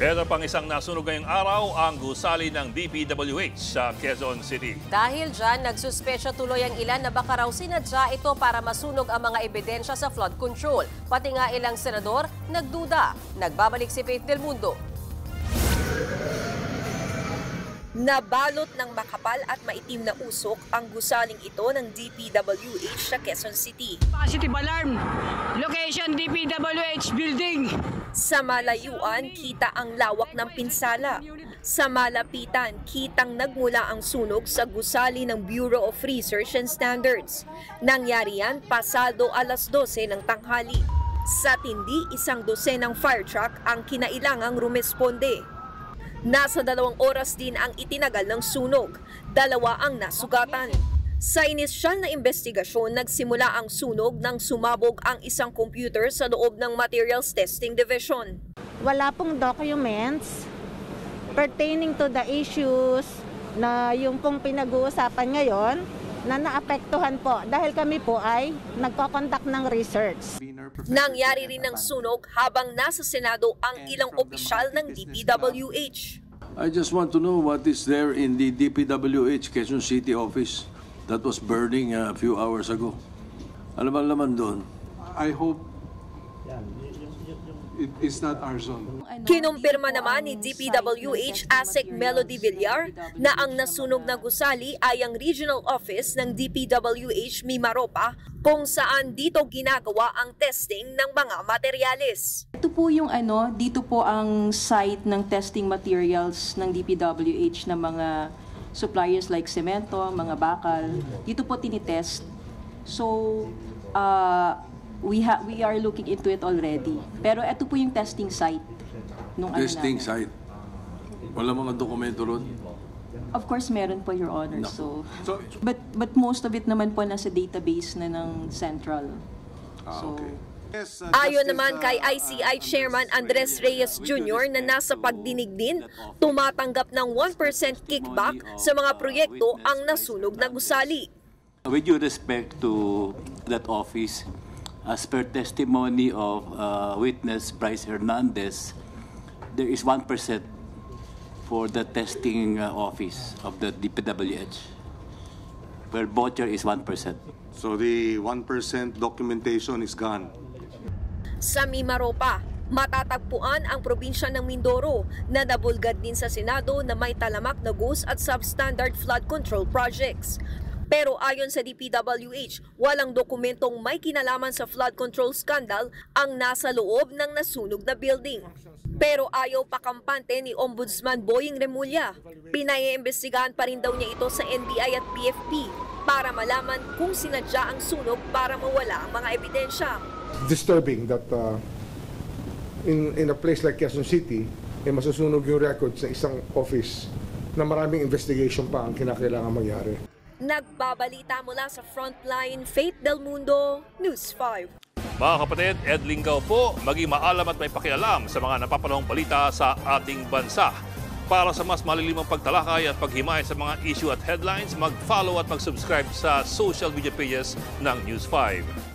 Ito pang isang nasunog ngayong araw ang gusali ng DPWH sa Quezon City. Dahil dyan, nagsuspesya tuloy ang ilan na baka raw sinadya ito para masunog ang mga ebidensya sa flood control. Pati nga ilang senador nagduda. Nagbabalik si Faith Del Mundo. Nabalot ng makapal at maitim na usok ang gusaling ito ng DPWH sa Quezon City. Positive alarm. Location DPWH building. Sa malayuan, kita ang lawak ng pinsala. Sa malapitan, kitang nagmula ang sunog sa gusali ng Bureau of Research and Standards. Nangyari yan pasado alas 12 ng tanghali. Sa tindi, 12 ng fire truck ang kinailangang rumesponde. Nasa 2 oras din ang itinagal ng sunog. 2 ang nasugatan. Sa inisyal na investigasyon, nagsimula ang sunog nang sumabog ang isang computer sa loob ng Materials Testing Division. Wala pong documents pertaining to the issues na yung pong pinag-uusapan ngayon na naapektuhan po dahil kami po ay nagko-conduct ng research. Nangyari rin ng sunog habang nasa Senado ang ilang opisyal ng DPWH. I just want to know what is there in the DPWH Quezon City office that was burning a few hours ago. Ano ba naman doon? I hope it's not our zone. Kinumpirma naman ni DPWH ASEC Melody Villar na ang nasunog na gusali ay ang regional office ng DPWH Mimaropa kung saan dito ginagawa ang testing ng mga materyales. Ito po yung dito po ang site ng testing materials ng DPWH na mga suppliers like semento, mga bakal. Dito po tinitest. So, we are looking into it already. Pero ito po yung testing site. Testing site? Wala mga dokumento ron? Of course, meron po, Your Honor. No. But most of it naman po nasa database na ng Central. Okay. Ayon naman kay ICI Chairman Andres Reyes Jr. na nasa pagdinig din, tumatanggap ng 1% kickback sa mga proyekto ang nasunog na gusali. With due respect to that office, as per testimony of witness Bryce Hernandez, there is 1% for the testing office of the DPWH, where voucher is 1%. So the 1% documentation is gone. Sa Mimaropa, matatagpuan ang probinsya ng Mindoro na nabulgad din sa Senado na may talamak na GUS at substandard flood control projects. Pero ayon sa DPWH, walang dokumentong may kinalaman sa flood control scandal ang nasa loob ng nasunog na building. Pero ayaw pakampante ni Ombudsman Boying Remulla. Pinaiimbestigahan pa rin daw niya ito sa NBI at PFP para malaman kung sinadya ang sunog para mawala ang mga ebidensya. Disturbing that in a place like Quezon City, masusunog yung records ng isang office na maraming investigation pa ang kinakailangan mangyari. Nagbabalita mula sa Frontline, Faith Del Mundo, News 5. Mga kapatid, Ed Lingaw po, maging maalam at may pakialam sa mga napapanahong balita sa ating bansa. Para sa mas malilimang pagtalakay at paghimay sa mga issue at headlines, mag-follow at mag-subscribe sa social media pages ng News 5.